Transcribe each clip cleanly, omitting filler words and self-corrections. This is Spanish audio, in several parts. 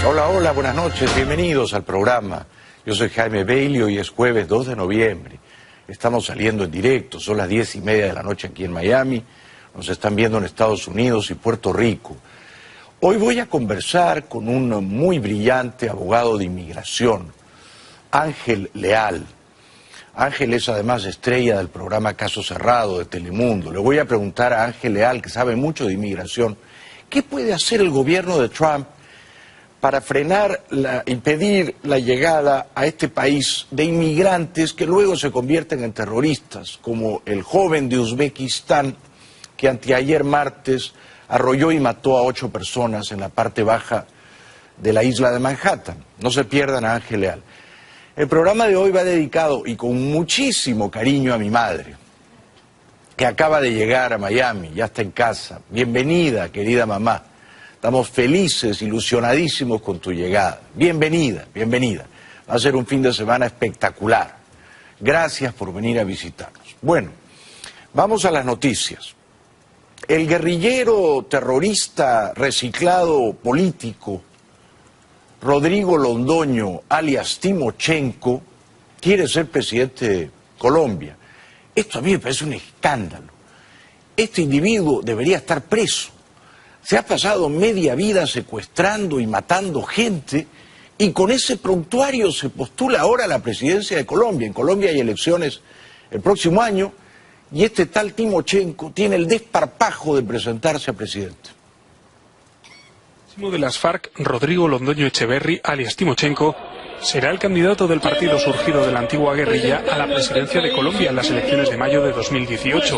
Hola, hola, buenas noches, bienvenidos al programa. Yo soy Jaime Bailey, hoy es jueves 2 de noviembre. Estamos saliendo en directo, son las 10:30 de la noche aquí en Miami. Nos están viendo en Estados Unidos y Puerto Rico. Hoy voy a conversar con un muy brillante abogado de inmigración, Ángel Leal. Ángel es además estrella del programa Caso Cerrado de Telemundo. Le voy a preguntar a Ángel Leal, que sabe mucho de inmigración, ¿qué puede hacer el gobierno de Trump para impedir la llegada a este país de inmigrantes que luego se convierten en terroristas, como el joven de Uzbekistán que anteayer martes arrolló y mató a 8 personas en la parte baja de la isla de Manhattan? No se pierdan a Ángel Leal. El programa de hoy va dedicado y con muchísimo cariño a mi madre, que acaba de llegar a Miami, ya está en casa. Bienvenida, querida mamá. Estamos felices, ilusionadísimos con tu llegada. Bienvenida, bienvenida. Va a ser un fin de semana espectacular. Gracias por venir a visitarnos. Bueno, vamos a las noticias. El guerrillero terrorista reciclado político Rodrigo Londoño, alias Timochenko, quiere ser presidente de Colombia. Esto a mí me parece un escándalo. Este individuo debería estar preso. Se ha pasado media vida secuestrando y matando gente y con ese prontuario se postula ahora a la presidencia de Colombia. En Colombia hay elecciones el próximo año y este tal Timochenko tiene el desparpajo de presentarse a presidente. De las FARC, Rodrigo Londoño Echeverri, alias Timochenko, será el candidato del partido surgido de la antigua guerrilla a la presidencia de Colombia en las elecciones de mayo de 2018.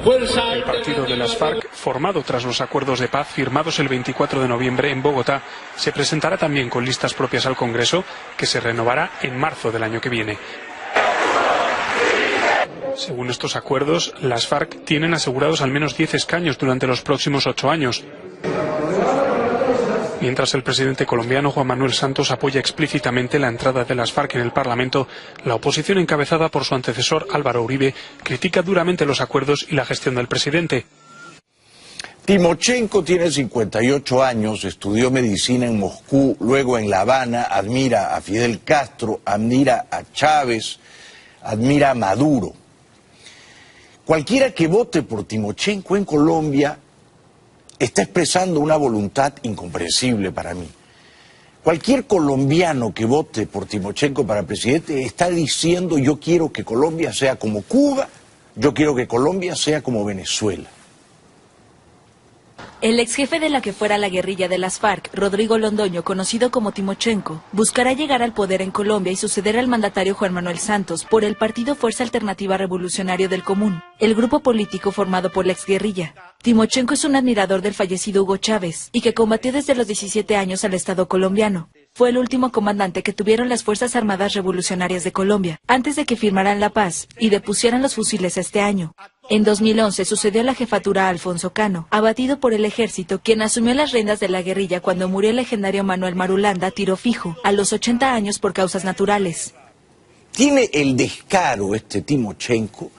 El partido de las FARC, formado tras los acuerdos de paz firmados el 24 de noviembre en Bogotá, se presentará también con listas propias al Congreso, que se renovará en marzo del año que viene. Según estos acuerdos, las FARC tienen asegurados al menos 10 escaños durante los próximos 8 años. Mientras el presidente colombiano Juan Manuel Santos apoya explícitamente la entrada de las FARC en el Parlamento, la oposición encabezada por su antecesor Álvaro Uribe critica duramente los acuerdos y la gestión del presidente. Timochenko tiene 58 años, estudió medicina en Moscú, luego en La Habana, admira a Fidel Castro, admira a Chávez, admira a Maduro. Cualquiera que vote por Timochenko en Colombia está expresando una voluntad incomprensible para mí. Cualquier colombiano que vote por Timochenko para presidente está diciendo: yo quiero que Colombia sea como Cuba, yo quiero que Colombia sea como Venezuela. El ex jefe de la que fuera la guerrilla de las FARC, Rodrigo Londoño, conocido como Timochenko, buscará llegar al poder en Colombia y suceder al mandatario Juan Manuel Santos por el partido Fuerza Alternativa Revolucionario del Común, el grupo político formado por la exguerrilla. Timochenko es un admirador del fallecido Hugo Chávez y que combatió desde los 17 años al Estado colombiano. Fue el último comandante que tuvieron las Fuerzas Armadas Revolucionarias de Colombia, antes de que firmaran la paz y depusieran los fusiles este año. En 2011 sucedió la jefatura a Alfonso Cano, abatido por el ejército, quien asumió las riendas de la guerrilla cuando murió el legendario Manuel Marulanda a tiro fijo, a los 80 años por causas naturales. Tiene el descaro este Timochenko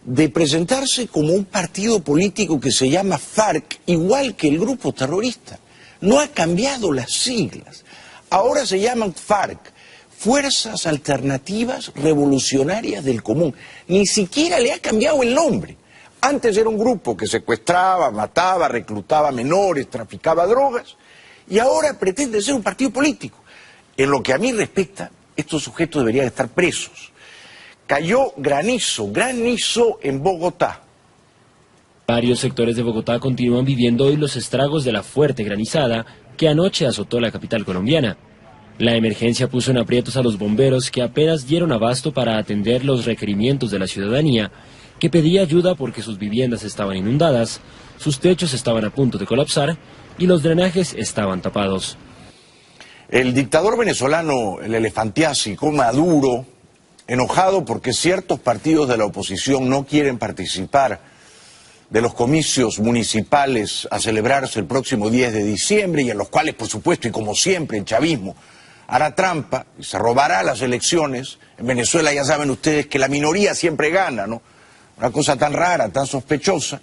de presentarse como un partido político que se llama FARC, igual que el grupo terrorista. No ha cambiado las siglas. Ahora se llaman FARC, Fuerzas Alternativas Revolucionarias del Común. Ni siquiera le ha cambiado el nombre. Antes era un grupo que secuestraba, mataba, reclutaba menores, traficaba drogas, y ahora pretende ser un partido político. En lo que a mí respecta, estos sujetos deberían estar presos. Cayó granizo en Bogotá. Varios sectores de Bogotá continúan viviendo hoy los estragos de la fuerte granizada que anoche azotó la capital colombiana. La emergencia puso en aprietos a los bomberos, que apenas dieron abasto para atender los requerimientos de la ciudadanía, que pedía ayuda porque sus viviendas estaban inundadas, sus techos estaban a punto de colapsar y los drenajes estaban tapados. El dictador venezolano, el elefantiásico Maduro, enojado porque ciertos partidos de la oposición no quieren participar de los comicios municipales a celebrarse el próximo 10 de diciembre y en los cuales, por supuesto, y como siempre, el chavismo hará trampa y se robará las elecciones. En Venezuela ya saben ustedes que la minoría siempre gana, ¿no? Una cosa tan rara, tan sospechosa.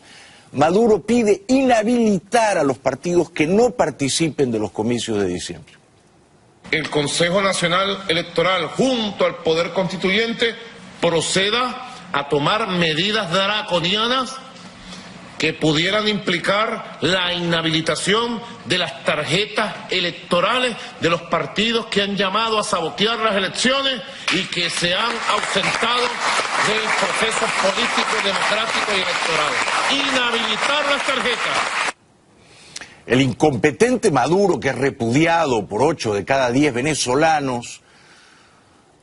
Maduro pide inhabilitar a los partidos que no participen de los comicios de diciembre. El Consejo Nacional Electoral, junto al Poder Constituyente, proceda a tomar medidas draconianas que pudieran implicar la inhabilitación de las tarjetas electorales de los partidos que han llamado a sabotear las elecciones y que se han ausentado del proceso político, democrático y electoral. Inhabilitar las tarjetas. El incompetente Maduro, que es repudiado por 8 de cada 10 venezolanos,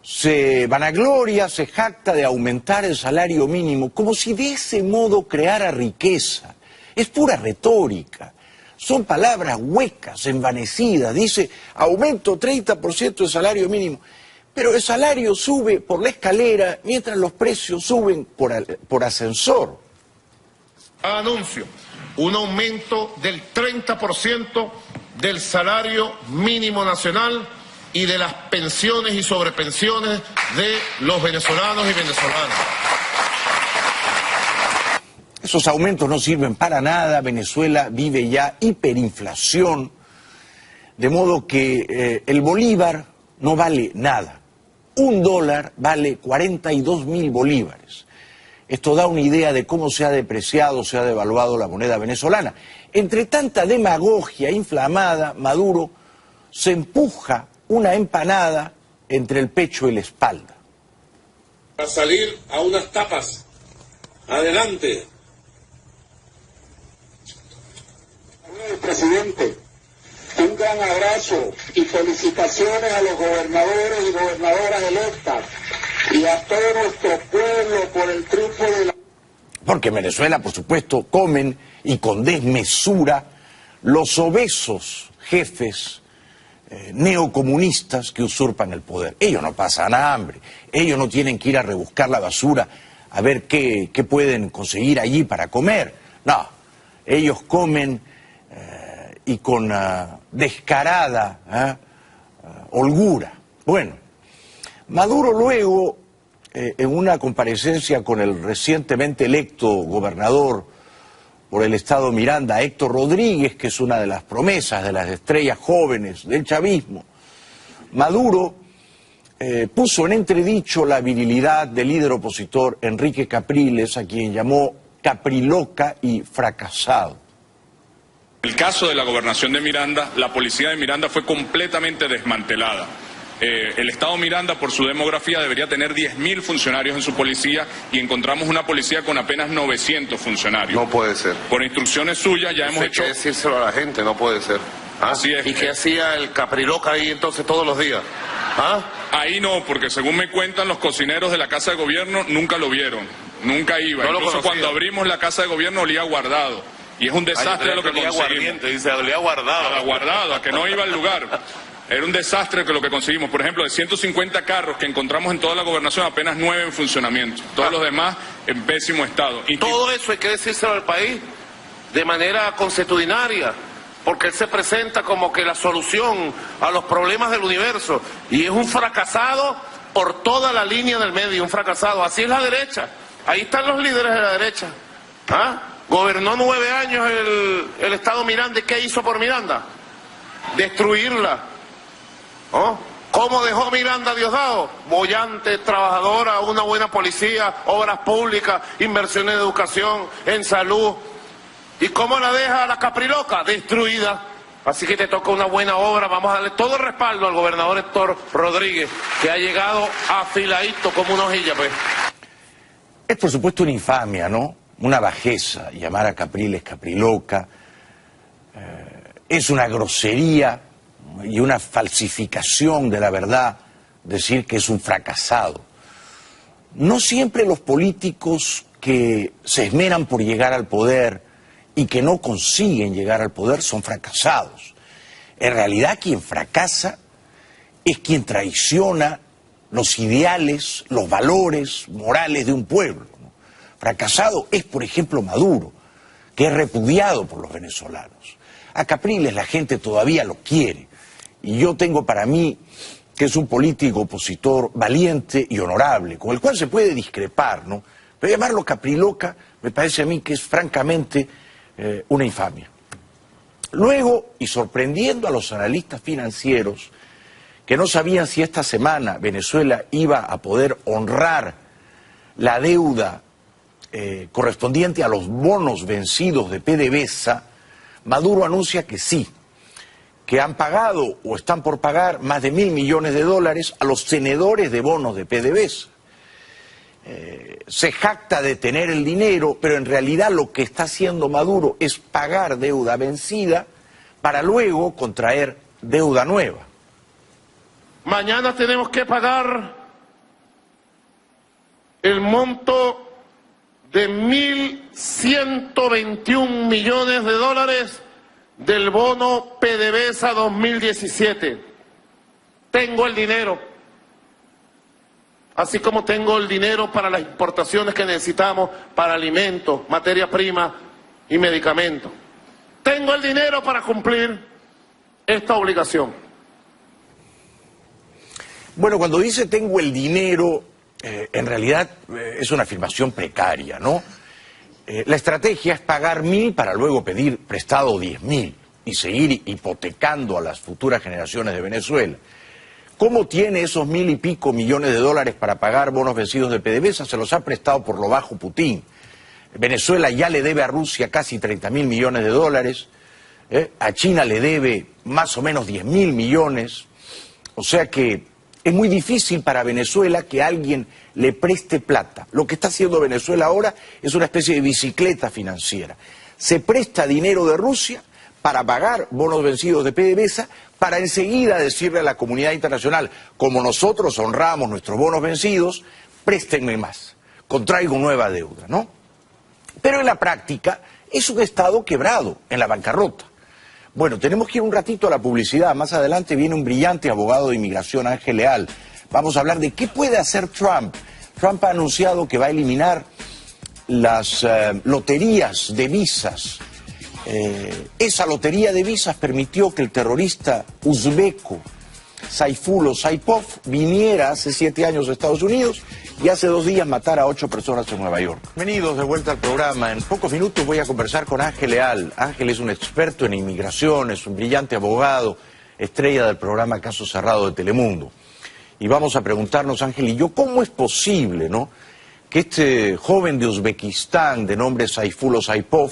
se vanagloria, se jacta de aumentar el salario mínimo, como si de ese modo creara riqueza. Es pura retórica, son palabras huecas, envanecidas. Dice, aumento 30% del salario mínimo, pero el salario sube por la escalera mientras los precios suben por ascensor. Anuncio un aumento del 30% del salario mínimo nacional y de las pensiones y sobrepensiones de los venezolanos y venezolanas. Esos aumentos no sirven para nada. Venezuela vive ya hiperinflación, de modo que el bolívar no vale nada. $1 vale 42.000 bolívares. Esto da una idea de cómo se ha depreciado, se ha devaluado la moneda venezolana. Entre tanta demagogia inflamada, Maduro se empuja una empanada entre el pecho y la espalda. A salir a unas tapas. Adelante. Presidente, un gran abrazo y felicitaciones a los gobernadores y gobernadoras electas y a todo nuestro pueblo por el triunfo de la... Porque en Venezuela, por supuesto, comen y con desmesura los obesos jefes neocomunistas que usurpan el poder. Ellos no pasan hambre, ellos no tienen que ir a rebuscar la basura a ver qué pueden conseguir allí para comer. No, ellos comen y con descarada holgura. Bueno, Maduro luego, en una comparecencia con el recientemente electo gobernador por el estado Miranda, Héctor Rodríguez, que es una de las promesas, de las estrellas jóvenes del chavismo, Maduro puso en entredicho la virilidad del líder opositor Enrique Capriles, a quien llamó capriloca y fracasado. En el caso de la gobernación de Miranda, la policía de Miranda fue completamente desmantelada. El estado Miranda, por su demografía, debería tener 10.000 funcionarios en su policía y encontramos una policía con apenas 900 funcionarios. No puede ser. Por instrucciones suyas ya hemos hecho... Hay que decírselo a la gente, no puede ser. ¿Ah? Así es. ¿Y qué hacía el capriloca ahí entonces todos los días? ¿Ah? Ahí no, porque según me cuentan los cocineros de la Casa de Gobierno, nunca lo vieron, nunca iba. No. Incluso cuando abrimos la Casa de Gobierno olía guardado. Y es un desastre lo que conseguimos. Dice, olía guardado. A guardado, a que no iba al lugar. Era un desastre que lo que conseguimos. Por ejemplo, de 150 carros que encontramos en toda la gobernación, apenas 9 en funcionamiento. Todos los demás en pésimo estado. Y todo eso hay que decírselo al país de manera consuetudinaria, porque él se presenta como que la solución a los problemas del universo. Y es un fracasado por toda la línea del medio, un fracasado. Así es la derecha. Ahí están los líderes de la derecha. ¿Ah? Gobernó 9 años el estado Miranda. ¿Y qué hizo por Miranda? Destruirla. ¿Oh? ¿Cómo dejó Miranda a Diosdado? Bollante, trabajadora, una buena policía, obras públicas, inversiones en educación, en salud. ¿Y cómo la deja a la capriloca? Destruida. Así que te toca una buena obra. Vamos a darle todo el respaldo al gobernador Héctor Rodríguez, que ha llegado afiladito como una hojilla, pues. Es por supuesto una infamia, ¿no? Una bajeza llamar a Capriles capriloca. Es una grosería y una falsificación de la verdad decir que es un fracasado. No siempre los políticos que se esmeran por llegar al poder y que no consiguen llegar al poder son fracasados. En realidad quien fracasa es quien traiciona los ideales, los valores morales de un pueblo, ¿no? Fracasado es, por ejemplo, Maduro, que es repudiado por los venezolanos. A Capriles la gente todavía lo quiere. Y yo tengo para mí que es un político opositor valiente y honorable, con el cual se puede discrepar, ¿no? Pero llamarlo capriloca me parece a mí que es francamente una infamia. Luego, y sorprendiendo a los analistas financieros, que no sabían si esta semana Venezuela iba a poder honrar la deuda correspondiente a los bonos vencidos de PDVSA, Maduro anuncia que sí, que han pagado o están por pagar más de $1.000 millones a los tenedores de bonos de PDVSA. Se jacta de tener el dinero, pero en realidad lo que está haciendo Maduro es pagar deuda vencida para luego contraer deuda nueva. Mañana tenemos que pagar el monto de $1.121 millones del bono PDVSA 2017. Tengo el dinero, así como tengo el dinero para las importaciones que necesitamos para alimentos, materia prima y medicamentos. Tengo el dinero para cumplir esta obligación. Bueno, cuando dice tengo el dinero, en realidad es una afirmación precaria, ¿no? La estrategia es pagar 1.000 para luego pedir prestado 10.000 y seguir hipotecando a las futuras generaciones de Venezuela. ¿Cómo tiene esos $1.000 y pico millones para pagar bonos vencidos de PDVSA? Se los ha prestado por lo bajo Putin. Venezuela ya le debe a Rusia casi $30.000 millones. A China le debe más o menos 10.000 millones. O sea que es muy difícil para Venezuela que alguien le preste plata. Lo que está haciendo Venezuela ahora es una especie de bicicleta financiera. Se presta dinero de Rusia para pagar bonos vencidos de PDVSA, para enseguida decirle a la comunidad internacional, como nosotros honramos nuestros bonos vencidos, préstenme más, contraigo nueva deuda, ¿no? Pero en la práctica es un Estado quebrado, en la bancarrota. Bueno, tenemos que ir un ratito a la publicidad. Más adelante viene un brillante abogado de inmigración, Ángel Leal. Vamos a hablar de qué puede hacer Trump. Trump ha anunciado que va a eliminar las loterías de visas. Esa lotería de visas permitió que el terrorista uzbeco Sayfullo Saipov viniera hace 7 años a Estados Unidos y hace 2 días matara a 8 personas en Nueva York. Bienvenidos de vuelta al programa. En pocos minutos voy a conversar con Ángel Leal. Ángel es un experto en inmigración, es un brillante abogado, estrella del programa Caso Cerrado de Telemundo. Y vamos a preguntarnos, Ángel y yo, ¿cómo es posible, ¿no?, que este joven de Uzbekistán de nombre Sayfullo Saipov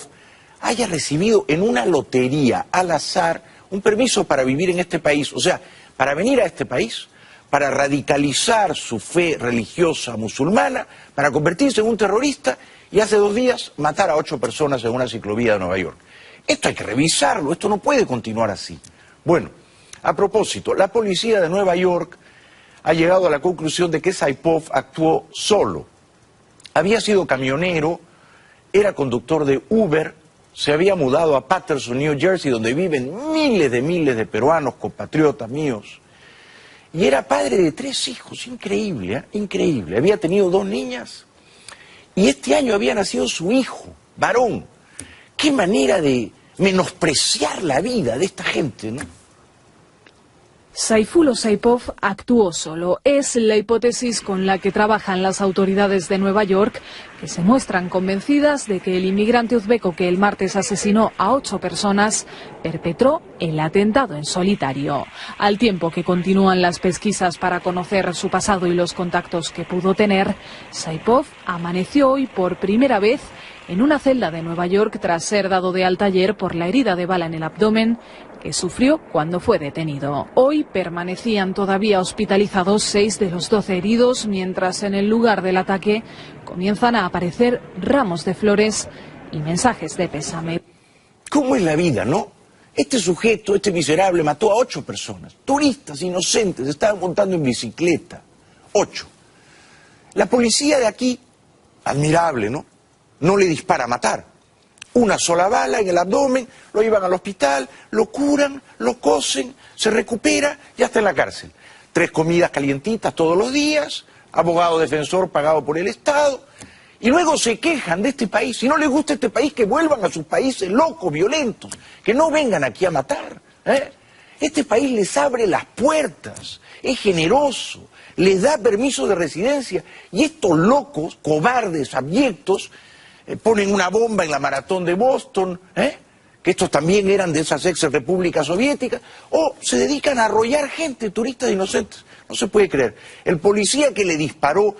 haya recibido en una lotería al azar un permiso para vivir en este país? O sea, para venir a este país, para radicalizar su fe religiosa musulmana, para convertirse en un terrorista y hace 2 días matar a 8 personas en una ciclovía de Nueva York. Esto hay que revisarlo, esto no puede continuar así. Bueno, a propósito, la policía de Nueva York ha llegado a la conclusión de que Saipov actuó solo. Había sido camionero, era conductor de Uber, se había mudado a Paterson, New Jersey, donde viven miles de peruanos, compatriotas míos. Y era padre de 3 hijos, increíble, ¿eh? Increíble. Había tenido 2 niñas y este año había nacido su hijo, varón. Qué manera de menospreciar la vida de esta gente, ¿no? Sayfullo Saipov actuó solo. Es la hipótesis con la que trabajan las autoridades de Nueva York, que se muestran convencidas de que el inmigrante uzbeco que el martes asesinó a 8 personas perpetró el atentado en solitario. Al tiempo que continúan las pesquisas para conocer su pasado y los contactos que pudo tener, Saipov amaneció hoy por primera vez en una celda de Nueva York tras ser dado de alta ayer por la herida de bala en el abdomen que sufrió cuando fue detenido. Hoy permanecían todavía hospitalizados 6 de los 12 heridos, mientras en el lugar del ataque comienzan a aparecer ramos de flores y mensajes de pésame. ¿Cómo es la vida, no? Este sujeto, este miserable, mató a 8 personas, turistas inocentes, estaban montando en bicicleta. 8. La policía de aquí, admirable, ¿no?, no le dispara a matar. Una sola bala en el abdomen, lo llevan al hospital, lo curan, lo cosen, se recupera, ya está en la cárcel. 3 comidas calientitas todos los días, abogado defensor pagado por el Estado, y luego se quejan de este país. Si no les gusta este país, que vuelvan a sus países locos, violentos, que no vengan aquí a matar, ¿eh? Este país les abre las puertas, es generoso, les da permiso de residencia, y estos locos, cobardes, abyectos, ponen una bomba en la maratón de Boston, que estos también eran de esas ex repúblicas soviéticas, o se dedican a arrollar gente, turistas inocentes. No se puede creer. El policía que le disparó,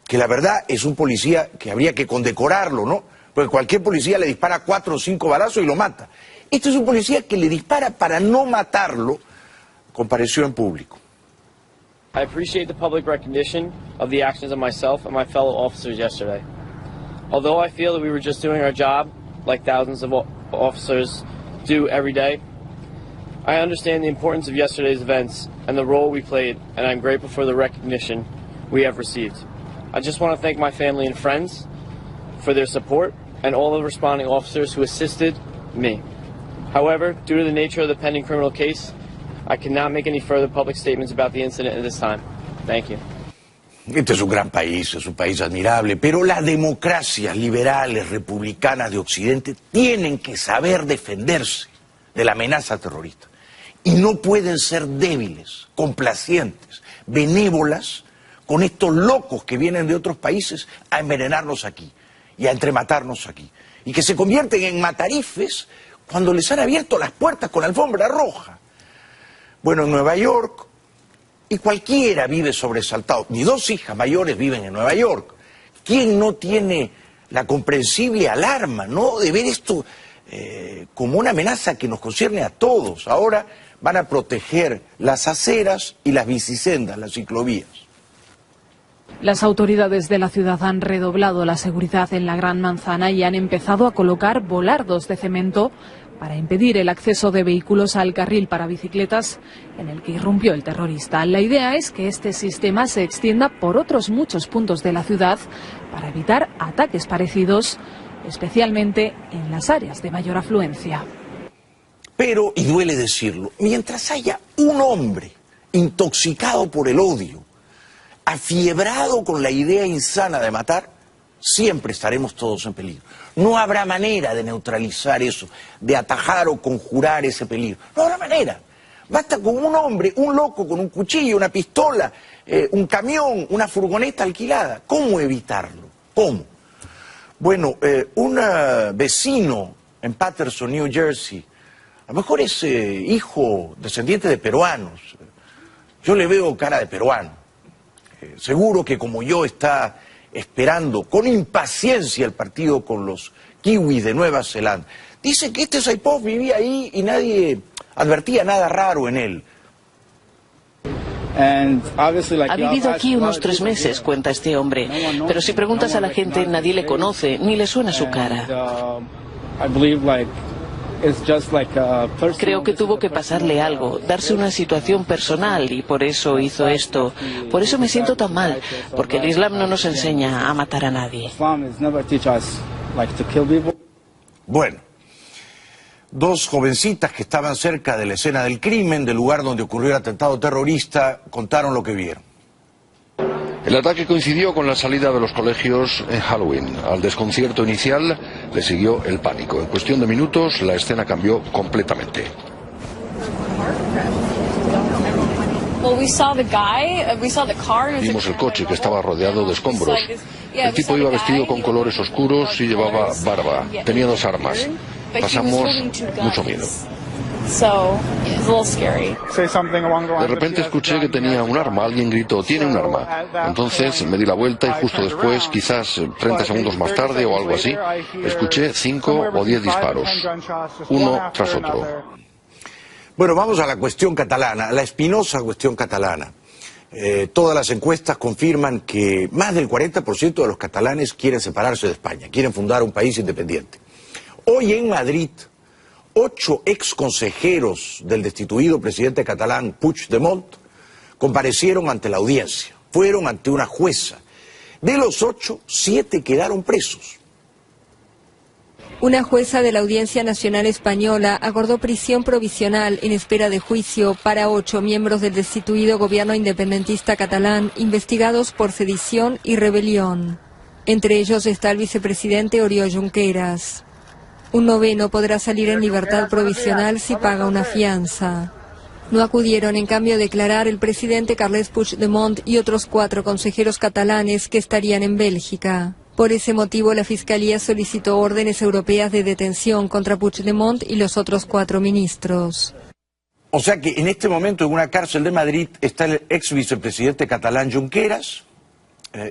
que la verdad es un policía que habría que condecorarlo, ¿no? Porque cualquier policía le dispara 4 o 5 balazos y lo mata. Este es un policía que le dispara para no matarlo, compareció en público. I appreciate the public recognition of the actions of myself and my fellow officers yesterday. Although I feel that we were just doing our job, like thousands of officers do every day, I understand the importance of yesterday's events and the role we played, and I'm grateful for the recognition we have received. I just want to thank my family and friends for their support and all the responding officers who assisted me. However, due to the nature of the pending criminal case, I cannot make any further public statements about the incident at this time. Thank you. Este es un gran país, es un país admirable, pero las democracias liberales, republicanas de Occidente tienen que saber defenderse de la amenaza terrorista. Y no pueden ser débiles, complacientes, benévolas con estos locos que vienen de otros países a envenenarnos aquí y a entrematarnos aquí. Y que se convierten en matarifes cuando les han abierto las puertas con alfombra roja. Bueno, en Nueva York, y cualquiera vive sobresaltado. Mis 2 hijas mayores viven en Nueva York. ¿Quién no tiene la comprensible alarma, ¿no?, de ver esto como una amenaza que nos concierne a todos? Ahora van a proteger las aceras y las bicisendas, las ciclovías. Las autoridades de la ciudad han redoblado la seguridad en la Gran Manzana y han empezado a colocar volardos de cemento para impedir el acceso de vehículos al carril para bicicletas en el que irrumpió el terrorista. La idea es que este sistema se extienda por otros muchos puntos de la ciudad para evitar ataques parecidos, especialmente en las áreas de mayor afluencia. Pero, y duele decirlo, mientras haya un hombre intoxicado por el odio, afiebrado con la idea insana de matar, siempre estaremos todos en peligro. No habrá manera de neutralizar eso, de atajar o conjurar ese peligro. No habrá manera. Basta con un hombre, un loco con un cuchillo, una pistola, un camión, una furgoneta alquilada. ¿Cómo evitarlo? ¿Cómo? Bueno, un vecino en Paterson, New Jersey, a lo mejor es hijo, descendiente de peruanos. Yo le veo cara de peruano. Seguro que como yo está esperando con impaciencia el partido con los kiwis de Nueva Zelanda. Dice que este Saipov vivía ahí y nadie advertía nada raro en él. Ha vivido aquí unos 3 meses, cuenta este hombre, pero si preguntas a la gente nadie le conoce ni le suena su cara. Creo que tuvo que pasarle algo, darse una situación personal y por eso hizo esto. Por eso me siento tan mal, porque el Islam no nos enseña a matar a nadie. Bueno, 2 jovencitas que estaban cerca de la escena del crimen, del lugar donde ocurrió el atentado terrorista, contaron lo que vieron. El ataque coincidió con la salida de los colegios en Halloween. Al desconcierto inicial le siguió el pánico. En cuestión de minutos la escena cambió completamente. Vimos el coche que estaba rodeado de escombros. El tipo iba vestido con colores oscuros y llevaba barba. Tenía 2 armas. Pasamos mucho miedo. De repente escuché que tenía un arma, alguien gritó, tiene un arma. Entonces me di la vuelta y justo después, quizás 30 segundos más tarde o algo así, escuché 5 o 10 disparos, uno tras otro. Bueno, vamos a la cuestión catalana, la espinosa cuestión catalana. Todas las encuestas confirman que más del 40% de los catalanes quieren separarse de España, quieren fundar un país independiente. Hoy en Madrid, 8 exconsejeros del destituido presidente catalán Puigdemont comparecieron ante la audiencia, fueron ante una jueza. De los 8, 7 quedaron presos. Una jueza de la Audiencia Nacional Española acordó prisión provisional en espera de juicio para 8 miembros del destituido gobierno independentista catalán investigados por sedición y rebelión. Entre ellos está el vicepresidente Oriol Junqueras. Un 9º podrá salir en libertad provisional si paga una fianza. No acudieron en cambio a declarar el presidente Carles Puigdemont y otros 4 consejeros catalanes que estarían en Bélgica. Por ese motivo, la Fiscalía solicitó órdenes europeas de detención contra Puigdemont y los otros 4 ministros. O sea que en este momento en una cárcel de Madrid está el ex vicepresidente catalán Junqueras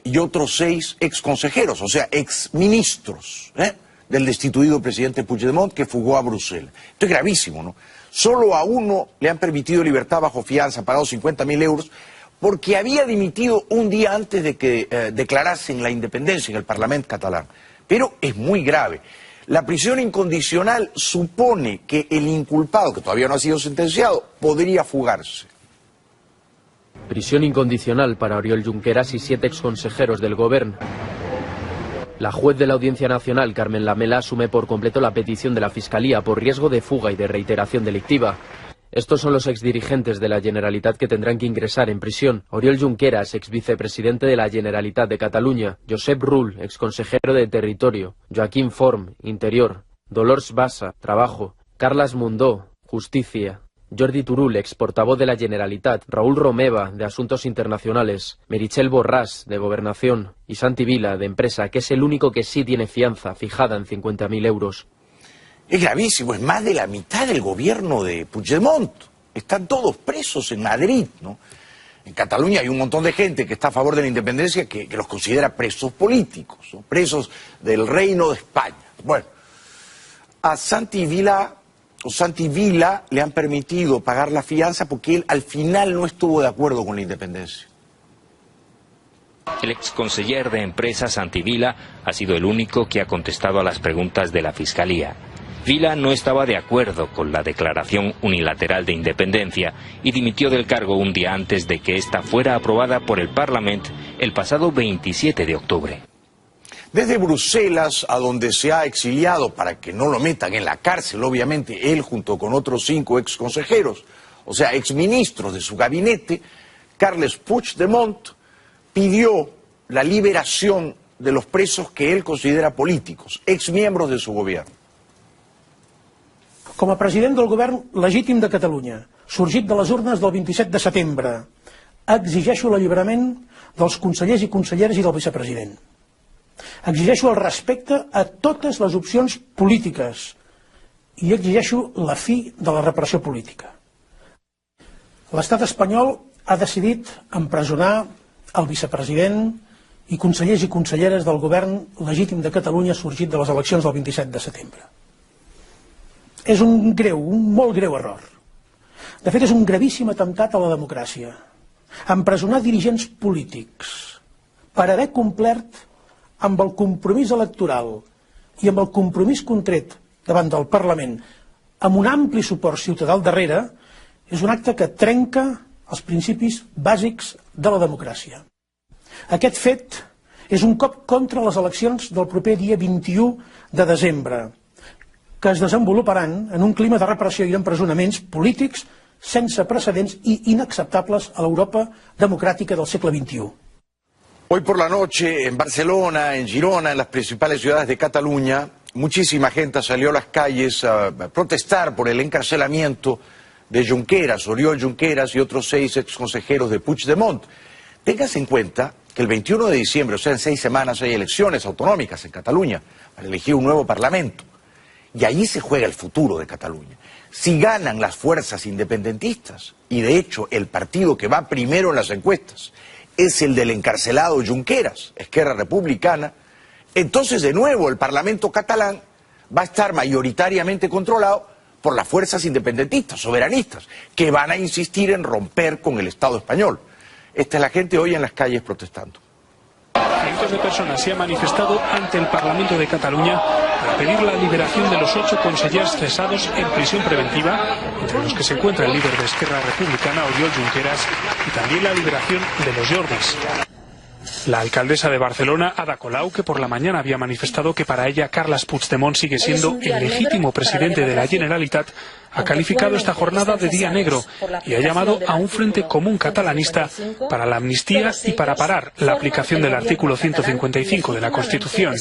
y otros 6 ex consejeros, o sea, ex ministros del destituido presidente Puigdemont que fugó a Bruselas. Esto es gravísimo, ¿no? Solo a uno le han permitido libertad bajo fianza, pagado 50.000 euros, porque había dimitido un día antes de que declarasen la independencia en el Parlamento catalán. Pero es muy grave. La prisión incondicional supone que el inculpado, que todavía no ha sido sentenciado, podría fugarse. Prisión incondicional para Oriol Junqueras y 7 exconsejeros del Gobierno. La juez de la Audiencia Nacional, Carmen Lamela, asume por completo la petición de la Fiscalía por riesgo de fuga y de reiteración delictiva. Estos son los exdirigentes de la Generalitat que tendrán que ingresar en prisión. Oriol Junqueras, exvicepresidente de la Generalitat de Cataluña. Josep Rull, exconsejero de Territorio. Joaquín Forn, Interior. Dolors Bassa, Trabajo. Carles Mundó, Justicia. Jordi Turull, ex portavoz de la Generalitat. Raúl Romeva, de Asuntos Internacionales. Meritxell Borràs, de Gobernación. Y Santi Vila, de Empresa, que es el único que sí tiene fianza, fijada en 50.000 euros. Es gravísimo, es más de la mitad del gobierno de Puigdemont. Están todos presos en Madrid, ¿no? En Cataluña hay un montón de gente que está a favor de la independencia que los considera presos políticos, ¿no? Presos del Reino de España. Bueno, a Santi Vila le han permitido pagar la fianza porque él al final no estuvo de acuerdo con la independencia. El exconseller de Empresa, Santi Vila, ha sido el único que ha contestado a las preguntas de la Fiscalía. Vila no estaba de acuerdo con la declaración unilateral de independencia y dimitió del cargo un día antes de que esta fuera aprobada por el Parlamento el pasado 27 de octubre. Desde Bruselas, a donde se ha exiliado para que no lo metan en la cárcel, obviamente, él junto con otros 5 exconsejeros, o sea, exministros de su gabinete, Carles Puigdemont pidió la liberación de los presos que él considera políticos, exmiembros de su gobierno. Com a president del govern legítim de Catalunya, sorgit de les urnes del 27 de setembre, exigeixo l'alliberament dels consellers i conselleres i del vicepresident. Exigeixo el respecte a totes les opcions polítiques i exigeixo la fi de la repressió política. L'estat espanyol ha decidit empresonar el vicepresident i consellers i conselleres del govern legítim de Catalunya sorgit de les eleccions del 27 de setembre. És un molt greu error. De fet, és un gravíssim atemptat a la democràcia. Empresonar dirigents polítics per haver complert amb el compromís electoral i amb el compromís contret davant del Parlament amb un ampli suport ciutadà al darrere és un acte que trenca els principis bàsics de la democràcia. Aquest fet és un cop contra les eleccions del proper dia 21 de desembre, que es desenvoluparan en un clima de repressió i d'empresonaments polítics sense precedents i inacceptables a l'Europa democràtica del segle XXI. Hoy por la noche en Barcelona, en Girona, en las principales ciudades de Cataluña, muchísima gente salió a las calles a protestar por el encarcelamiento de Junqueras, Oriol Junqueras y otros 6 exconsejeros de Puigdemont. Téngase en cuenta que el 21 de diciembre, o sea en 6 semanas, hay elecciones autonómicas en Cataluña para elegir un nuevo parlamento. Y allí se juega el futuro de Cataluña. Si ganan las fuerzas independentistas, y de hecho el partido que va primero en las encuestas es el del encarcelado Junqueras, Esquerra Republicana, entonces de nuevo el Parlamento catalán va a estar mayoritariamente controlado por las fuerzas independentistas, soberanistas, que van a insistir en romper con el Estado español. Esta es la gente hoy en las calles protestando. Cientos de personas se han manifestado ante el Parlamento de Cataluña para pedir la liberación de los 8 consellers cesados en prisión preventiva, entre los que se encuentra el líder de Esquerra Republicana, Oriol Junqueras, y también la liberación de los Jordis. La alcaldesa de Barcelona, Ada Colau, que por la mañana había manifestado que para ella Carles Puigdemont sigue siendo el legítimo presidente de la Generalitat, ha calificado esta jornada de día negro y ha llamado a un frente común catalanista para la amnistía y para parar la aplicación del artículo 155 de la Constitución.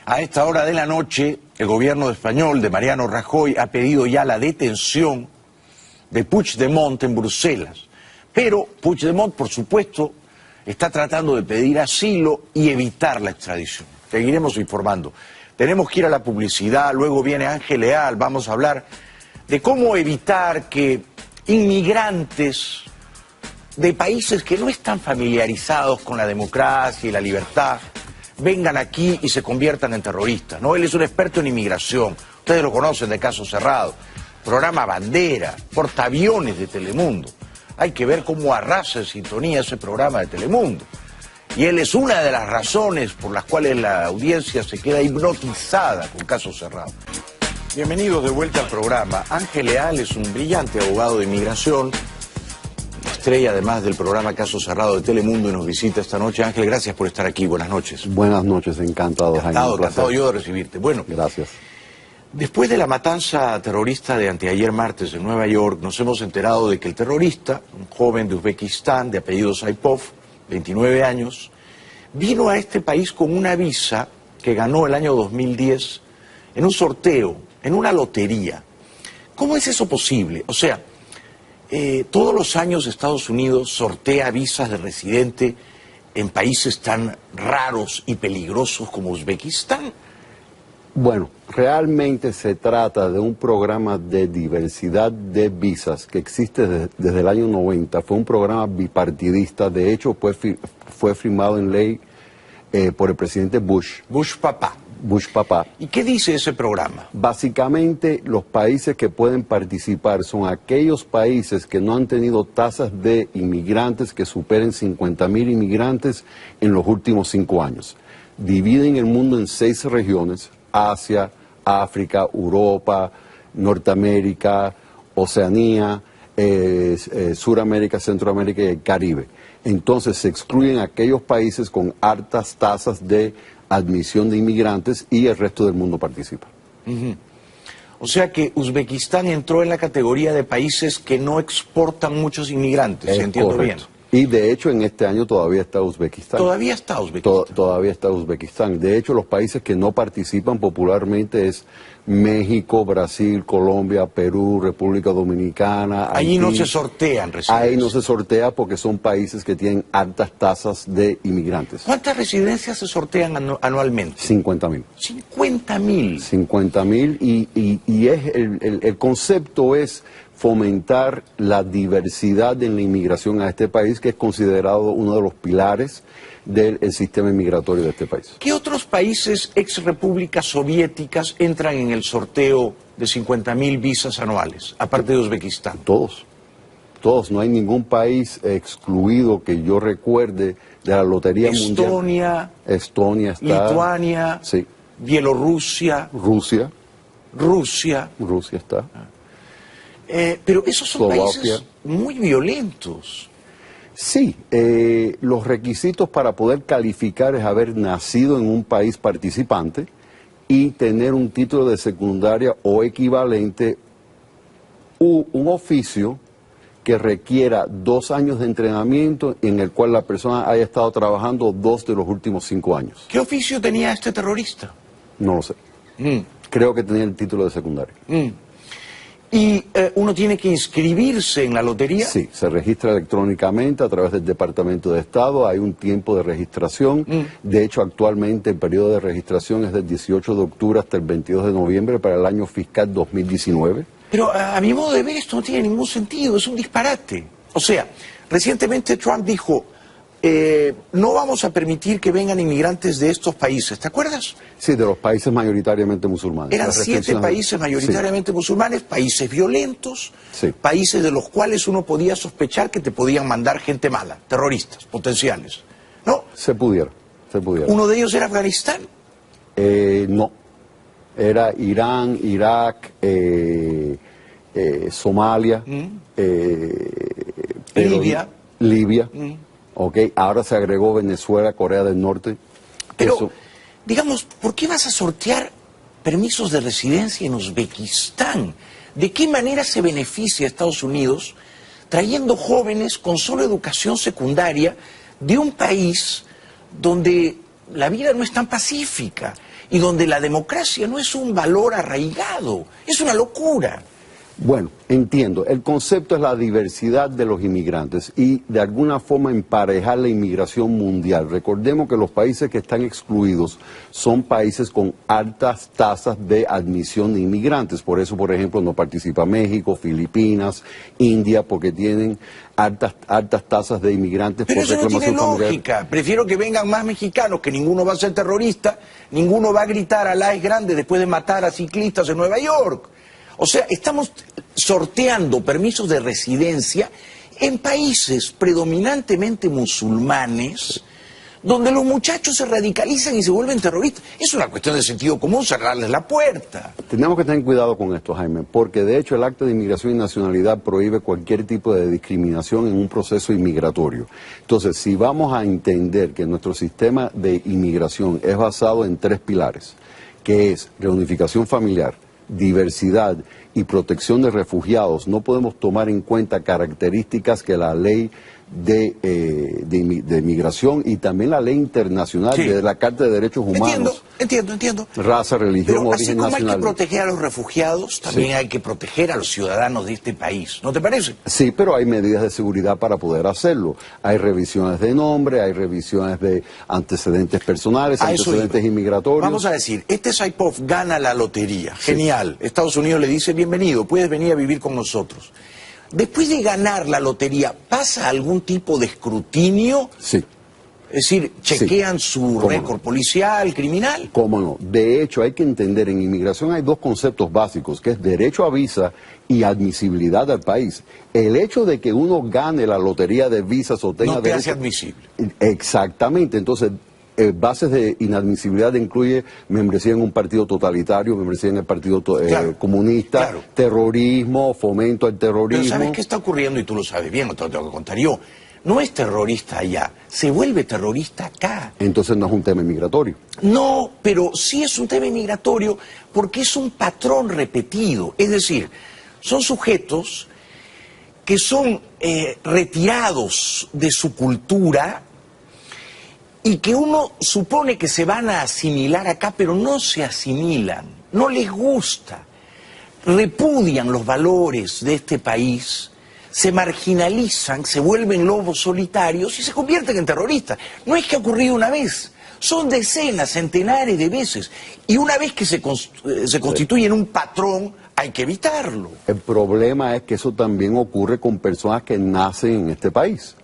A esta hora de la noche, el gobierno español de Mariano Rajoy ha pedido ya la detención de Puigdemont en Bruselas. Pero Puigdemont, por supuesto, está tratando de pedir asilo y evitar la extradición. Seguiremos informando. Tenemos que ir a la publicidad, luego viene Ángel Leal, vamos a hablar de cómo evitar que inmigrantes de países que no están familiarizados con la democracia y la libertad vengan aquí y se conviertan en terroristas, ¿no? Él es un experto en inmigración, ustedes lo conocen de Caso Cerrado, programa Bandera, portaaviones de Telemundo. Hay que ver cómo arrasa en sintonía ese programa de Telemundo. Y él es una de las razones por las cuales la audiencia se queda hipnotizada con Caso Cerrado. Bienvenidos de vuelta al programa. Ángel Leal es un brillante abogado de inmigración, estrella además del programa Caso Cerrado de Telemundo y nos visita esta noche. Ángel, gracias por estar aquí. Buenas noches. Buenas noches, encantado. Encantado yo de recibirte. Bueno, gracias. Después de la matanza terrorista de anteayer martes en Nueva York, nos hemos enterado de que el terrorista, un joven de Uzbekistán de apellido Saipov, 29 años, vino a este país con una visa que ganó el año 2010 en un sorteo, en una lotería. ¿Cómo es eso posible? O sea, todos los años Estados Unidos sortea visas de residente en países tan raros y peligrosos como Uzbekistán. Bueno, realmente se trata de un programa de diversidad de visas que existe desde el año 90. Fue un programa bipartidista, de hecho fue firmado en ley por el presidente Bush. Bush papá. Bush papá. ¿Y qué dice ese programa? Básicamente los países que pueden participar son aquellos países que no han tenido tasas de inmigrantes que superen 50.000 inmigrantes en los últimos 5 años. Dividen el mundo en 6 regiones: Asia, África, Europa, Norteamérica, Oceanía, Suramérica, Centroamérica y el Caribe. Entonces se excluyen aquellos países con altas tasas de admisión de inmigrantes y el resto del mundo participa. O sea que Uzbekistán entró en la categoría de países que no exportan muchos inmigrantes, si entiendo correcto. Bien. Y de hecho en este año todavía está Uzbekistán. ¿Todavía está Uzbekistán? Todavía está Uzbekistán. De hecho los países que no participan popularmente es México, Brasil, Colombia, Perú, República Dominicana, Haití. Allí no se sortean residencias. Ahí no se sortea porque son países que tienen altas tasas de inmigrantes. ¿Cuántas residencias se sortean anualmente? 50.000. 50.000. 50.000 y es el concepto es fomentar la diversidad en la inmigración a este país, que es considerado uno de los pilares del sistema inmigratorio de este país. ¿Qué otros países ex repúblicas soviéticas entran en el sorteo de 50.000 visas anuales, aparte de Uzbekistán? Todos, no hay ningún país excluido que yo recuerde de la lotería mundial. Estonia está. Lituania, sí. Bielorrusia. Rusia está. Pero esos son Eslovaquia. países muy violentos. Sí, los requisitos para poder calificar es haber nacido en un país participante y tener un título de secundaria o equivalente u un oficio que requiera 2 años de entrenamiento en el cual la persona haya estado trabajando 2 de los últimos 5 años. ¿Qué oficio tenía este terrorista? No lo sé. Creo que tenía el título de secundaria. ¿Y uno tiene que inscribirse en la lotería? Sí, se registra electrónicamente a través del Departamento de Estado, hay un tiempo de registración, de hecho actualmente el periodo de registración es del 18 de octubre hasta el 22 de noviembre para el año fiscal 2019. Pero a mi modo de ver esto no tiene ningún sentido, es un disparate. O sea, recientemente Trump dijo, no vamos a permitir que vengan inmigrantes de estos países, ¿te acuerdas? Sí, de los países mayoritariamente musulmanes. Eran 7 países mayoritariamente musulmanes, países violentos, países de los cuales uno podía sospechar que te podían mandar gente mala, terroristas potenciales, ¿no? Se pudiera. ¿Uno de ellos era Afganistán? No, era Irán, Irak, Somalia, Libia. Ok, ahora se agregó Venezuela, Corea del Norte. Pero, digamos, ¿por qué vas a sortear permisos de residencia en Uzbekistán? ¿De qué manera se beneficia a Estados Unidos trayendo jóvenes con solo educación secundaria de un país donde la vida no es tan pacífica y donde la democracia no es un valor arraigado? Es una locura. Bueno, entiendo. El concepto es la diversidad de los inmigrantes y de alguna forma emparejar la inmigración mundial. Recordemos que los países que están excluidos son países con altas tasas de admisión de inmigrantes. Por eso, por ejemplo, no participa México, Filipinas, India, porque tienen altas tasas de inmigrantes. Pero por eso no tiene reclamación lógica. Prefiero que vengan más mexicanos, que ninguno va a ser terrorista, ninguno va a gritar Alá es grande después de matar a ciclistas en Nueva York. O sea, estamos sorteando permisos de residencia en países predominantemente musulmanes, donde los muchachos se radicalizan y se vuelven terroristas. Es una cuestión de sentido común cerrarles la puerta. Tenemos que tener cuidado con esto, Jaime, porque de hecho el Acta de Inmigración y Nacionalidad prohíbe cualquier tipo de discriminación en un proceso inmigratorio. Entonces, si vamos a entender que nuestro sistema de inmigración es basado en 3 pilares, que es reunificación familiar, diversidad y protección de refugiados, no podemos tomar en cuenta características que la ley de inmigración y también la ley internacional de la Carta de Derechos Humanos. Entiendo. Raza, religión, pero origen nacional. Así como hay que proteger a los refugiados, también hay que proteger a los ciudadanos de este país. ¿No te parece? Sí, pero hay medidas de seguridad para poder hacerlo. Hay revisiones de nombre, hay revisiones de antecedentes personales, antecedentes inmigratorios. Vamos a decir, este Saipov gana la lotería. Genial. Estados Unidos le dice, bienvenido, puedes venir a vivir con nosotros. Después de ganar la lotería, ¿pasa algún tipo de escrutinio? Sí. Es decir, ¿chequean su récord policial, criminal? ¿Cómo no? De hecho, hay que entender, en inmigración hay 2 conceptos básicos, que es derecho a visa y admisibilidad al país. El hecho de que uno gane la lotería de visas o tenga no te hace admisible. Exactamente. Entonces, bases de inadmisibilidad incluye membresía en un partido totalitario, membresía en el partido comunista, terrorismo, fomento al terrorismo. Pero ¿sabes qué está ocurriendo? Y tú lo sabes bien, no te lo tengo que contar yo. No es terrorista allá, se vuelve terrorista acá. Entonces no es un tema inmigratorio. No, pero sí es un tema inmigratorio porque es un patrón repetido. Es decir, son sujetos que son retirados de su cultura y que uno supone que se van a asimilar acá, pero no se asimilan, no les gusta, repudian los valores de este país, se marginalizan, se vuelven lobos solitarios y se convierten en terroristas. No es que ha ocurrido una vez, son decenas, centenares de veces, y una vez que se constituye en un patrón, hay que evitarlo. El problema es que eso también ocurre con personas que nacen en este país.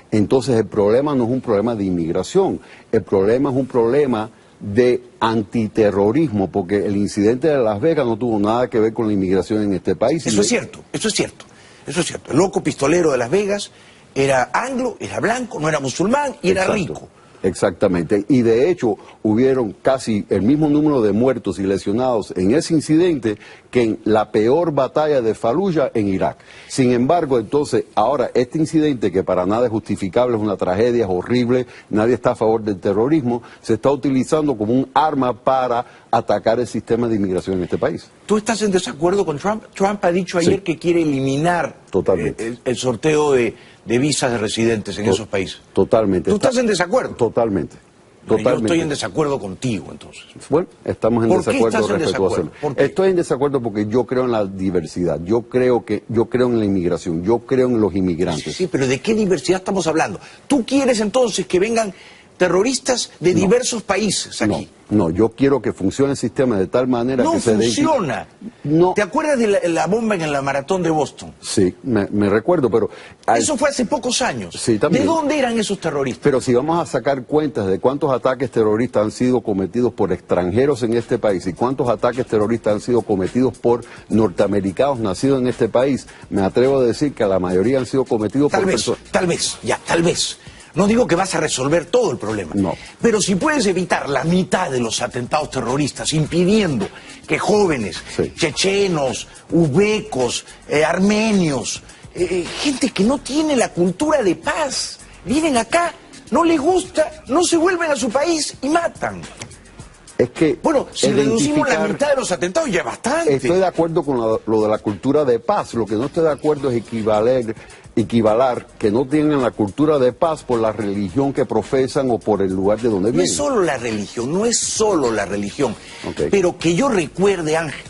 Entonces el problema no es un problema de inmigración, el problema es un problema de antiterrorismo, porque el incidente de Las Vegas no tuvo nada que ver con la inmigración en este país. Eso es cierto. El loco pistolero de Las Vegas era anglo, era blanco, no era musulmán y era rico. Exactamente, y de hecho hubieron casi el mismo número de muertos y lesionados en ese incidente que en la peor batalla de Fallujah en Irak. Sin embargo, entonces, ahora este incidente, que para nada es justificable, es una tragedia, es horrible, nadie está a favor del terrorismo, se está utilizando como un arma para atacar el sistema de inmigración en este país. ¿Tú estás en desacuerdo con Trump? Trump ha dicho ayer que quiere eliminar el sorteo de visas de residentes en esos países. Totalmente. ¿Tú estás en desacuerdo? Totalmente. Yo estoy en desacuerdo contigo, entonces. Bueno, estamos en desacuerdo respecto a hacerlo. Estoy en desacuerdo porque yo creo en la diversidad, yo creo en la inmigración, yo creo en los inmigrantes. Sí, pero ¿de qué diversidad estamos hablando? ¿Tú quieres entonces que vengan terroristas de diversos países aquí? No, yo quiero que funcione el sistema de tal manera que se dé... No funciona. ¿Te acuerdas de la bomba en la maratón de Boston? Sí, me recuerdo, pero... Eso fue hace pocos años. Sí, también. ¿De dónde eran esos terroristas? Pero si vamos a sacar cuentas de cuántos ataques terroristas han sido cometidos por extranjeros en este país y cuántos ataques terroristas han sido cometidos por norteamericanos nacidos en este país, me atrevo a decir que la mayoría han sido cometidos por personas... Tal vez. No digo que vas a resolver todo el problema, pero si puedes evitar la mitad de los atentados terroristas, impidiendo que jóvenes, chechenos, uzbecos, armenios, gente que no tiene la cultura de paz, vienen acá, no les gusta, no se vuelven a su país y matan. Es que bueno, si reducimos la mitad de los atentados ya es bastante. Estoy de acuerdo con lo de la cultura de paz. Lo que no estoy de acuerdo es equivaler que no tienen la cultura de paz por la religión que profesan o por el lugar de donde vienen. No es solo la religión, pero que yo recuerde, Ángel,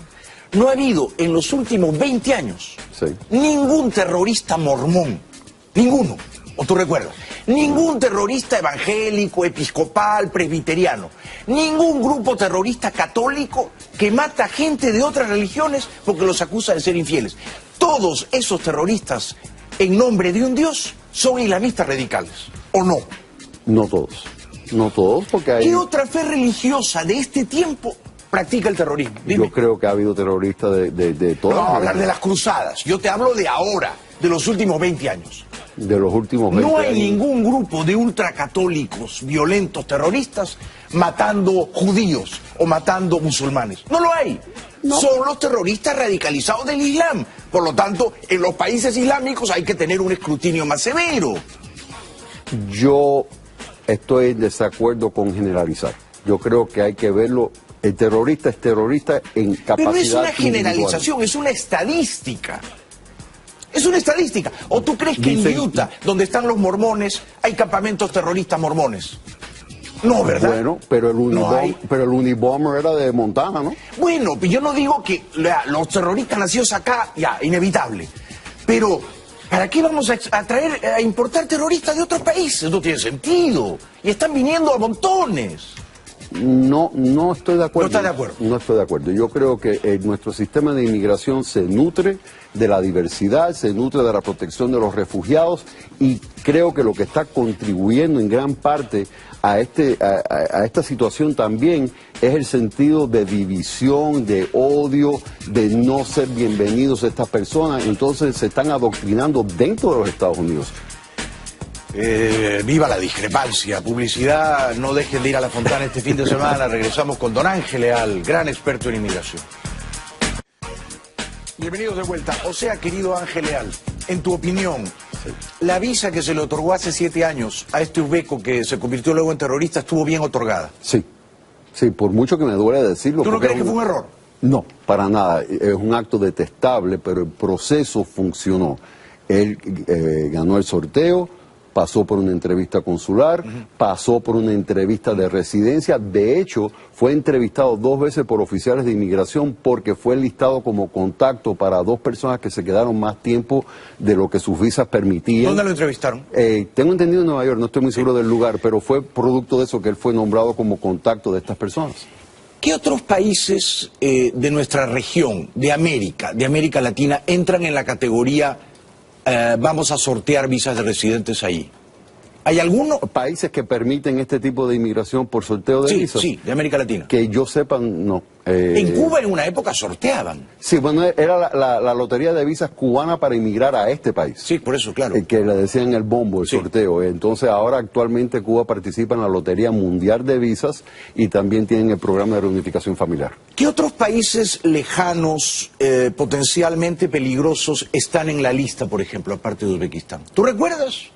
No ha habido en los últimos 20 años ningún terrorista mormón, ninguno, o tú recuerdas, ningún terrorista evangélico, episcopal, presbiteriano, ningún grupo terrorista católico que mata gente de otras religiones porque los acusa de ser infieles. Todos esos terroristas en nombre de un Dios son islamistas radicales, ¿o no? No todos. No todos, porque hay... ¿Qué otra fe religiosa de este tiempo practica el terrorismo? Dime. Yo creo que ha habido terroristas de todas. No, hablar de las cruzadas. Yo te hablo de ahora, de los últimos 20 años. De los últimos 20 No hay años. ningún grupo de ultracatólicos, violentos, terroristas, matando judíos o matando musulmanes. No lo hay. No. Son los terroristas radicalizados del Islam. Por lo tanto, en los países islámicos hay que tener un escrutinio más severo. Yo estoy en desacuerdo con generalizar. Yo creo que hay que verlo. El terrorista es terrorista en capacidad Pero no es una generalización, individual. es una estadística. Es una estadística. ¿O tú crees que en Utah, donde están los mormones, hay campamentos terroristas mormones? No, ¿verdad? Bueno, pero el Unabomber era de Montana, ¿no? Bueno, yo no digo que los terroristas nacidos acá, ya, inevitable. Pero, ¿para qué vamos a importar terroristas de otros países? No tiene sentido. Y están viniendo a montones. No estoy de acuerdo. ¿No está de acuerdo? No estoy de acuerdo. Yo creo que nuestro sistema de inmigración se nutre de la diversidad, se nutre de la protección de los refugiados y creo que lo que está contribuyendo en gran parte a esta situación también es el sentido de división, de odio, de no ser bienvenidos a estas personas. Entonces se están adoctrinando dentro de los Estados Unidos. Viva la discrepancia. Publicidad, no dejen de ir a La Fontana este fin de semana. Regresamos con don Ángel Leal, gran experto en inmigración. Bienvenidos de vuelta. O sea, querido Ángel Leal, en tu opinión, la visa que se le otorgó hace 7 años a este uzbeco que se convirtió luego en terrorista estuvo bien otorgada. Sí, por mucho que me duele decirlo. ¿Tú no crees que fue un error? No, para nada. Es un acto detestable, pero el proceso funcionó. Él ganó el sorteo, pasó por una entrevista consular, pasó por una entrevista de residencia. De hecho, fue entrevistado 2 veces por oficiales de inmigración porque fue listado como contacto para 2 personas que se quedaron más tiempo de lo que sus visas permitían. ¿Dónde lo entrevistaron? Tengo entendido en Nueva York, no estoy muy seguro del lugar, pero fue producto de eso que él fue nombrado como contacto de estas personas. ¿Qué otros países de nuestra región, de América Latina, entran en la categoría vamos a sortear visas de residentes ahí? ¿Hay algunos países que permiten este tipo de inmigración por sorteo de visas? Sí, de América Latina. Que yo sepa, no. En Cuba en una época sorteaban. Sí, bueno, era la lotería de visas cubana para inmigrar a este país. Sí, por eso, claro. Que le decían el bombo, el sorteo. Entonces ahora actualmente Cuba participa en la Lotería Mundial de Visas y también tienen el programa de reunificación familiar. ¿Qué otros países lejanos, potencialmente peligrosos, están en la lista, por ejemplo, aparte de Uzbekistán? ¿Tú recuerdas?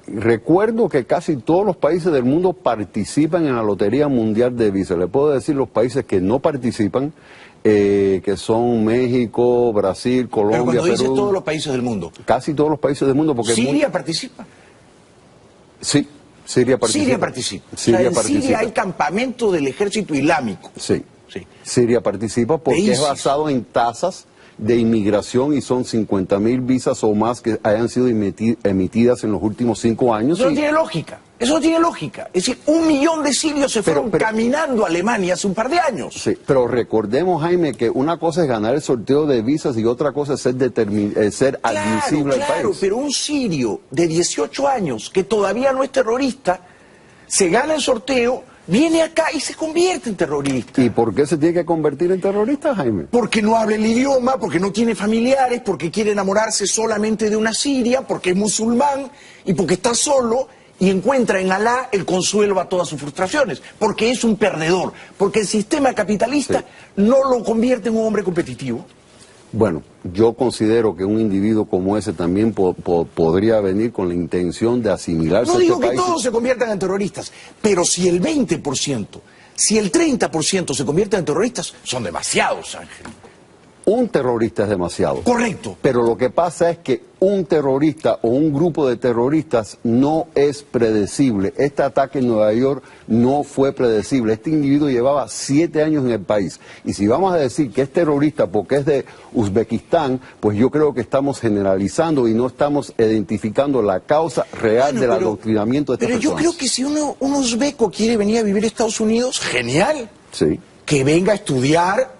Recuerdo que casi todos los países del mundo participan en la Lotería Mundial de Visas. Le puedo decir los países que no participan, que son México, Brasil, Colombia, Pero cuando Perú. dices todos los países del mundo. Casi todos los países del mundo. Porque ¿Siria participa? Sí, Siria participa. Siria participa. Siria en participa. Siria hay campamentos del ejército islámico. Sí. Siria participa porque es basado en tasas de inmigración y son 50.000 visas o más que hayan sido emitidas en los últimos 5 años. Eso no tiene lógica. Eso no tiene lógica. Es decir, 1 millón de sirios se fueron caminando a Alemania hace un par de años. Sí, pero recordemos, Jaime, que una cosa es ganar el sorteo de visas y otra cosa es ser admisible al país. Claro, pero un sirio de 18 años que todavía no es terrorista, se gana el sorteo, viene acá y se convierte en terrorista. ¿Y por qué se tiene que convertir en terrorista, Jaime? Porque no habla el idioma, porque no tiene familiares, porque quiere enamorarse solamente de una siria, porque es musulmán y porque está solo y encuentra en Alá el consuelo a todas sus frustraciones, porque es un perdedor, porque el sistema capitalista no lo convierte en un hombre competitivo. Bueno, yo considero que un individuo como ese también podría venir con la intención de asimilarse a este país. No digo que todos se conviertan en terroristas, pero si el 20%, si el 30% se convierten en terroristas, son demasiados, Ángel. Un terrorista es demasiado. Correcto. Pero lo que pasa es que un terrorista o un grupo de terroristas no es predecible. Este ataque en Nueva York no fue predecible. Este individuo llevaba 7 años en el país. Y si vamos a decir que es terrorista porque es de Uzbekistán, pues yo creo que estamos generalizando y no estamos identificando la causa real del adoctrinamiento de estas personas. Pero yo creo que si un uzbeco quiere venir a vivir a Estados Unidos, genial. Sí. Que venga a estudiar,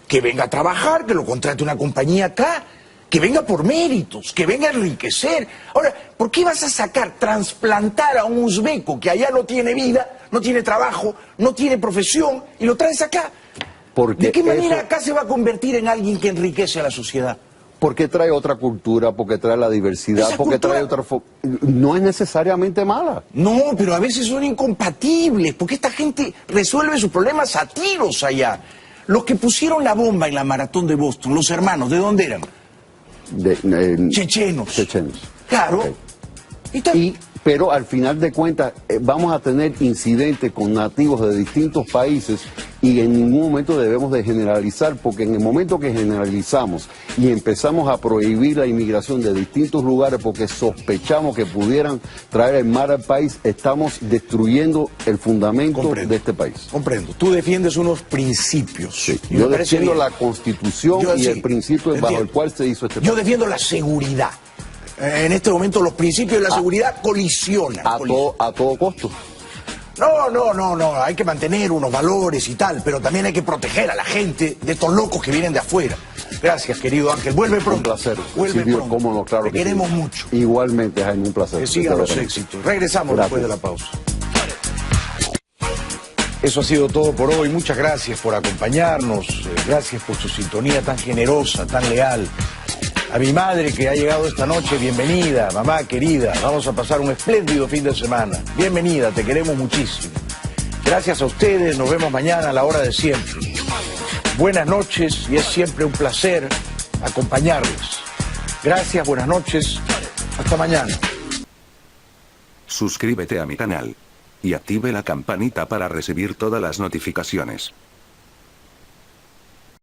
que venga a trabajar, que lo contrate una compañía acá, que venga por méritos, que venga a enriquecer. Ahora, ¿por qué vas a trasplantar a un uzbeco que allá no tiene vida, no tiene trabajo, no tiene profesión y lo traes acá? Porque ¿de qué manera acá se va a convertir en alguien que enriquece a la sociedad? Porque trae otra cultura, porque trae la diversidad, porque trae otra... No es necesariamente mala. No, pero a veces son incompatibles, porque esta gente resuelve sus problemas a tiros allá. Los que pusieron la bomba en la maratón de Boston, los hermanos, ¿de dónde eran? Chechenos. Chechenos. Claro. Okay. Pero al final de cuentas vamos a tener incidentes con nativos de distintos países y en ningún momento debemos de generalizar, porque en el momento que generalizamos y empezamos a prohibir la inmigración de distintos lugares porque sospechamos que pudieran traer el mal al país, estamos destruyendo el fundamento de este país. Comprendo. Tú defiendes unos principios. Sí. Yo defiendo la Constitución y el principio bajo el cual se hizo este país. Yo defiendo la seguridad. En este momento los principios de la seguridad colisionan. A todo costo. No, hay que mantener unos valores y tal, pero también hay que proteger a la gente de estos locos que vienen de afuera. Gracias, querido Ángel. Vuelve pronto. Un placer. Vuelve pronto. Cómo no, claro. Te queremos mucho. Igualmente, Jaime, un placer. Que sigan los éxitos. Regresamos después de la pausa. Eso ha sido todo por hoy. Muchas gracias por acompañarnos. Gracias por su sintonía tan generosa, tan leal. A mi madre que ha llegado esta noche, bienvenida, mamá querida. Vamos a pasar un espléndido fin de semana. Bienvenida, te queremos muchísimo. Gracias a ustedes, nos vemos mañana a la hora de siempre. Buenas noches y es siempre un placer acompañarles. Gracias, buenas noches, hasta mañana. Suscríbete a mi canal y active la campanita para recibir todas las notificaciones.